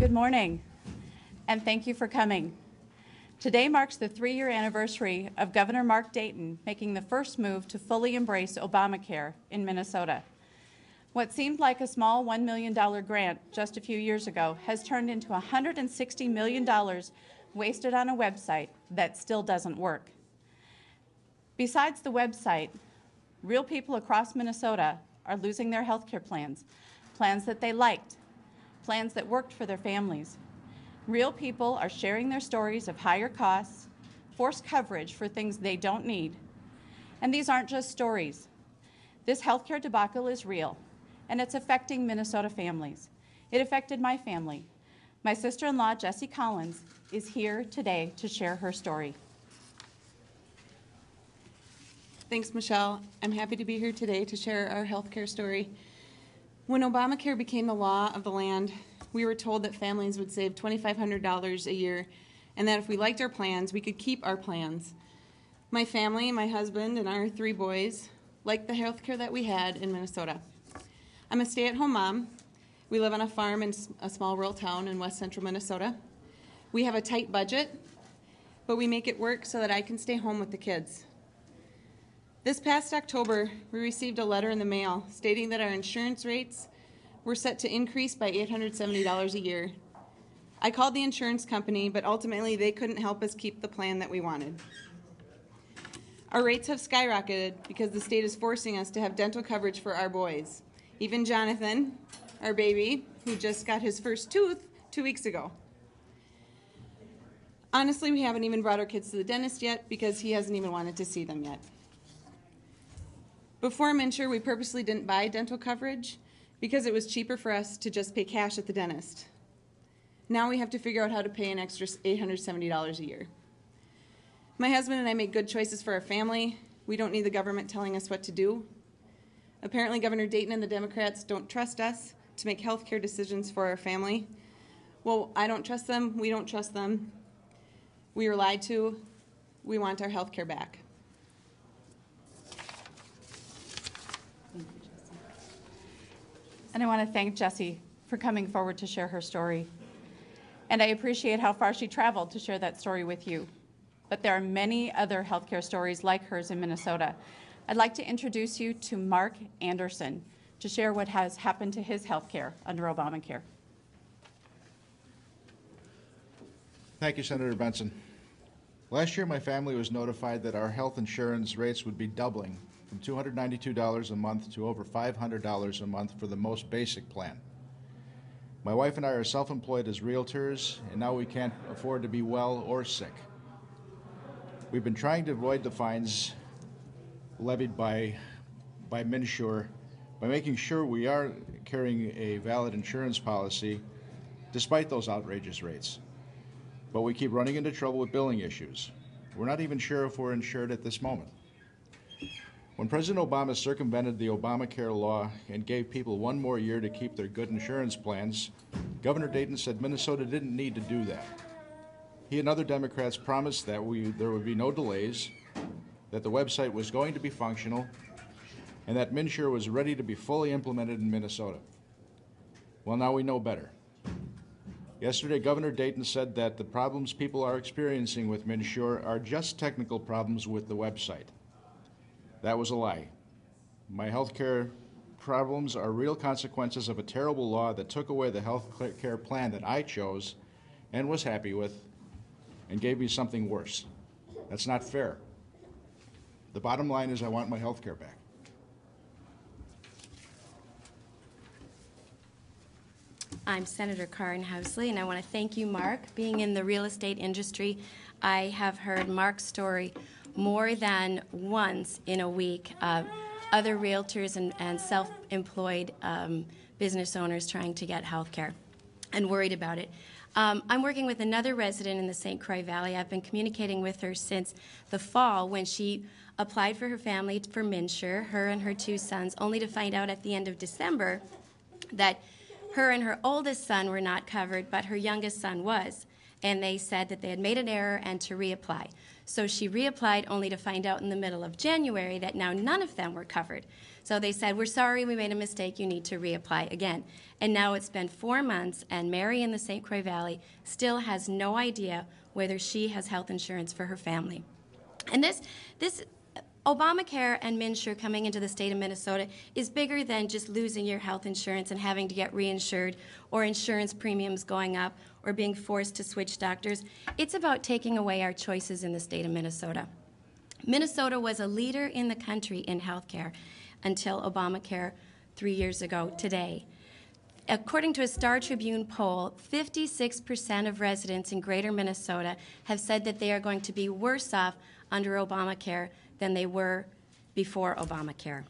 Good morning, and thank you for coming. Today marks the 3-year anniversary of Governor Mark Dayton making the first move to fully embrace Obamacare in Minnesota. What seemed like a small $1 million grant just a few years ago has turned into $160 million wasted on a website that still doesn't work. Besides the website, real people across Minnesota are losing their health care plans, plans that they liked, plans that worked for their families. Real people are sharing their stories of higher costs, forced coverage for things they don't need. And these aren't just stories. This healthcare debacle is real, and it's affecting Minnesota families. It affected my family. My sister-in-law, Jessie Collins, is here today to share her story. Thanks, Michelle. I'm happy to be here today to share our healthcare story. When Obamacare became the law of the land, we were told that families would save $2,500 a year and that if we liked our plans, we could keep our plans. My family, my husband, and our 3 boys liked the healthcare that we had in Minnesota. I'm a stay-at-home mom. We live on a farm in a small rural town in west central Minnesota. We have a tight budget, but we make it work so that I can stay home with the kids. This past October, we received a letter in the mail stating that our insurance rates were set to increase by $870 a year. I called the insurance company, but ultimately they couldn't help us keep the plan that we wanted. Our rates have skyrocketed because the state is forcing us to have dental coverage for our boys. Even Jonathan, our baby, who just got his first tooth 2 weeks ago. Honestly, we haven't even brought our kids to the dentist yet because he hasn't even wanted to see them yet. Before MNsure, we purposely didn't buy dental coverage because it was cheaper for us to just pay cash at the dentist. Now we have to figure out how to pay an extra $870 a year. My husband and I make good choices for our family. We don't need the government telling us what to do. Apparently, Governor Dayton and the Democrats don't trust us to make health care decisions for our family. Well, I don't trust them. We don't trust them. We were lied to. We want our health care back. And I want to thank Jessie for coming forward to share her story. And I appreciate how far she traveled to share that story with you. But there are many other healthcare stories like hers in Minnesota. I'd like to introduce you to Mark Anderson to share what has happened to his healthcare under Obamacare. Thank you, Senator Benson. Last year, my family was notified that our health insurance rates would be doubling from $292 a month to over $500 a month for the most basic plan. My wife and I are self-employed as realtors, and now we can't afford to be well or sick. We've been trying to avoid the fines levied by MNsure by making sure we are carrying a valid insurance policy despite those outrageous rates. But we keep running into trouble with billing issues. We're not even sure if we're insured at this moment. When President Obama circumvented the Obamacare law and gave people 1 more year to keep their good insurance plans, Governor Dayton said Minnesota didn't need to do that. He and other Democrats promised that there would be no delays, that the website was going to be functional, and that MNsure was ready to be fully implemented in Minnesota. Well, now we know better. Yesterday, Governor Dayton said that the problems people are experiencing with MNsure are just technical problems with the website. That was a lie. My health care problems are real consequences of a terrible law that took away the health care plan that I chose and was happy with and gave me something worse. That's not fair. The bottom line is I want my health care back. I'm Senator Karin Housley, and I want to thank you, Mark. Being in the real estate industry, I have heard Mark's story more than once in a week of other realtors and self-employed business owners trying to get health care and worried about it. I'm working with another resident in the St. Croix Valley. I've been communicating with her since the fall when she applied for her family for MNsure, her and her 2 sons, only to find out at the end of December that her and her oldest son were not covered, but her youngest son was. and they said that they had made an error and to reapply. So she reapplied only to find out in the middle of January that now none of them were covered. So they said, we're sorry, we made a mistake, you need to reapply again. And now it's been 4 months, and Mary in the St. Croix Valley still has no idea whether she has health insurance for her family. And this Obamacare and MNsure coming into the state of Minnesota is bigger than just losing your health insurance and having to get reinsured or insurance premiums going up or being forced to switch doctors. It's about taking away our choices in the state of Minnesota. Minnesota was a leader in the country in health care until Obamacare 3 years ago today. According to a Star Tribune poll, 56% of residents in greater Minnesota have said that they are going to be worse off under Obamacare than they were before Obamacare.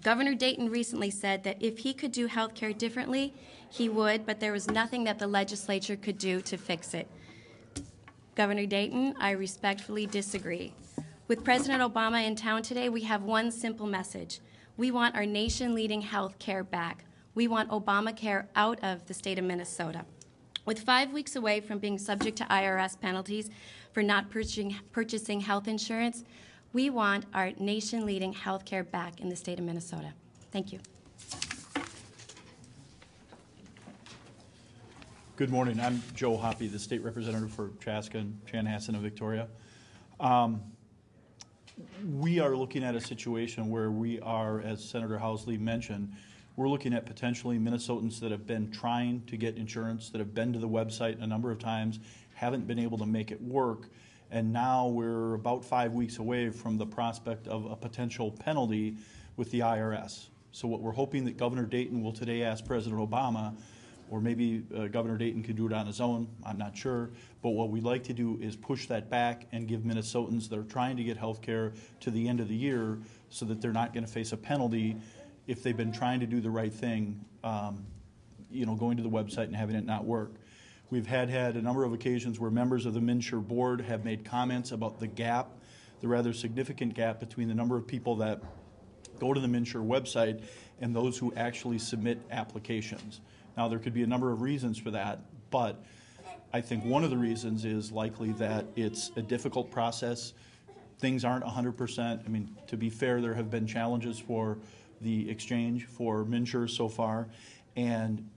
Governor Dayton recently said that if he could do health care differently, he would, but there was nothing that the legislature could do to fix it. Governor Dayton, I respectfully disagree. With President Obama in town today, we have one simple message. We want our nation-leading health care back. We want Obamacare out of the state of Minnesota. With 5 weeks away from being subject to IRS penalties for not purchasing health insurance, we want our nation-leading health care back in the state of Minnesota. Thank you. Good morning. I'm Joe Hoppy, the state representative for Chaska and Chanhassen and Victoria. We are looking at a situation where we are, as Senator Housley mentioned, we're looking at potentially Minnesotans that have been trying to get insurance, that have been to the website a number of times, haven't been able to make it work, and now we're about 5 weeks away from the prospect of a potential penalty with the IRS. So what we're hoping that Governor Dayton will today ask President Obama, or maybe Governor Dayton could do it on his own, I'm not sure, but what we'd like to do is push that back and give Minnesotans that are trying to get health care to the end of the year so that they're not going to face a penalty if they've been trying to do the right thing, going to the website and having it not work. We've had a number of occasions where members of the MNsure board have made comments about the gap, the rather significant gap between the number of people that go to the MNsure website and those who actually submit applications. Now, there could be a number of reasons for that, but I think one of the reasons is likely that it's a difficult process. Things aren't 100%. I mean, to be fair, there have been challenges for the exchange for MNsure so far, and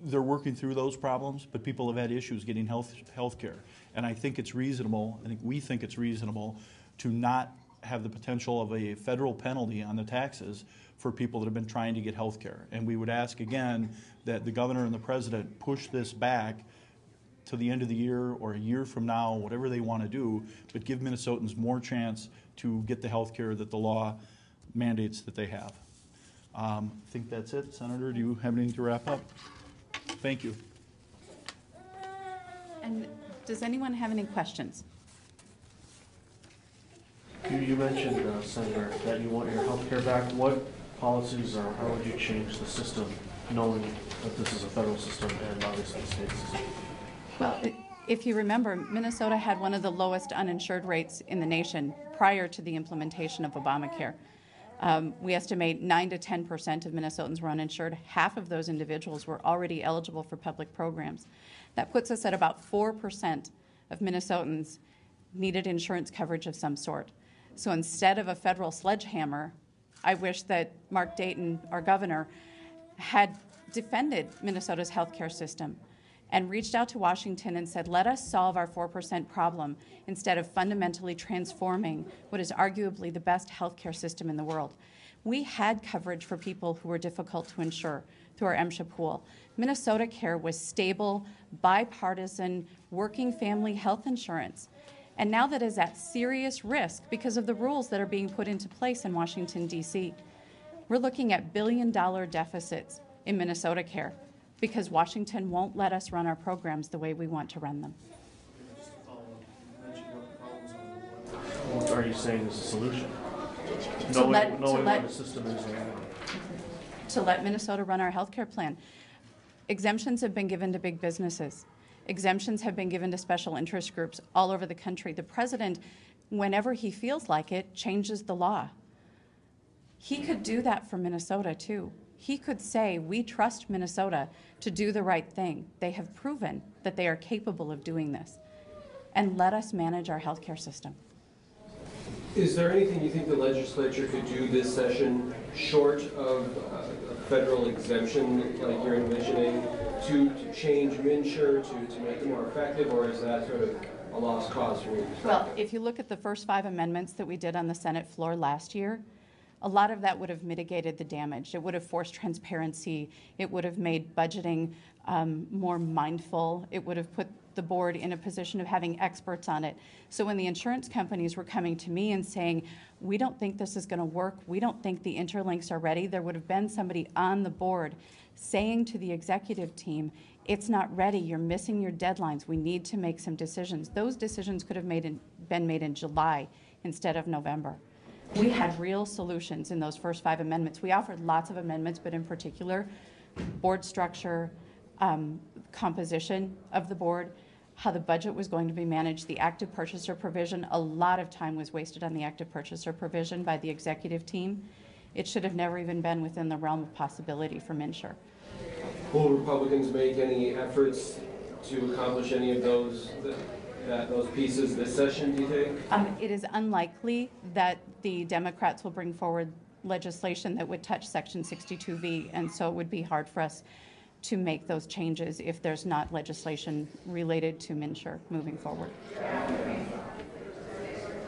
they're working through those problems, but people have had issues getting health care. And I think it's reasonable, we think it's reasonable to not have the potential of a federal penalty on the taxes for people that have been trying to get health care. And we would ask again that the governor and the president push this back to the end of the year or a year from now, whatever they want to do, but give Minnesotans more chance to get the health care that the law mandates that they have. I think that's it. Senator, do you have anything to wrap up? Thank you. And does anyone have any questions? You mentioned, Senator, that you want your health care back. What policies or how would you change the system, knowing that this is a federal system and obviously a state system? Well, if you remember, Minnesota had one of the lowest uninsured rates in the nation prior to the implementation of Obamacare. We estimate 9 to 10% of Minnesotans were uninsured. Half of those individuals were already eligible for public programs. That puts us at about 4% of Minnesotans needed insurance coverage of some sort. So instead of a federal sledgehammer, I wish that Mark Dayton, our governor, had defended Minnesota's healthcare system and reached out to Washington and said, let us solve our 4% problem instead of fundamentally transforming what is arguably the best healthcare system in the world. We had coverage for people who were difficult to insure through our MSHA pool. Minnesota Care was stable, bipartisan, working family health insurance. And now that is at serious risk because of the rules that are being put into place in Washington, D.C. We're looking at billion-dollar deficits in Minnesota Care because Washington won't let us run our programs the way we want to run them. What are you saying is a solution? To let what the system is to let Minnesota run our health care plan. Exemptions have been given to big businesses. Exemptions have been given to special interest groups all over the country. The president, whenever he feels like it, changes the law. He could do that for Minnesota, too. he could say, we trust Minnesota to do the right thing. They have proven that they are capable of doing this. And let us manage our healthcare system. Is there anything you think the legislature could do this session short of a federal exemption like you're envisioning to change MNsure, to make it more effective, or is that sort of a lost cause for you? Well, if you look at the first 5 amendments that we did on the Senate floor last year, a lot of that would have mitigated the damage. It would have forced transparency. It would have made budgeting more mindful. It would have put the board in a position of having experts on it. So when the insurance companies were coming to me and saying, we don't think this is going to work, we don't think the interlinks are ready, there would have been somebody on the board saying to the executive team, it's not ready, you're missing your deadlines, we need to make some decisions. Those decisions could have been made in July instead of November. We had real solutions in those first 5 amendments. We offered lots of amendments, but in particular, board structure, composition of the board, how the budget was going to be managed, the active purchaser provision. A lot of time was wasted on the active purchaser provision by the executive team. It should have never even been within the realm of possibility for MNsure. Will Republicans make any efforts to accomplish any of those pieces this session, do you think? It is unlikely that the Democrats will bring forward legislation that would touch Section 62V, and so it would be hard for us to make those changes if there's not legislation related to MNsure moving forward.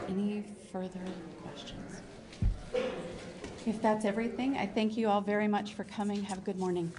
Any further questions? If that's everything, I thank you all very much for coming. Have a good morning.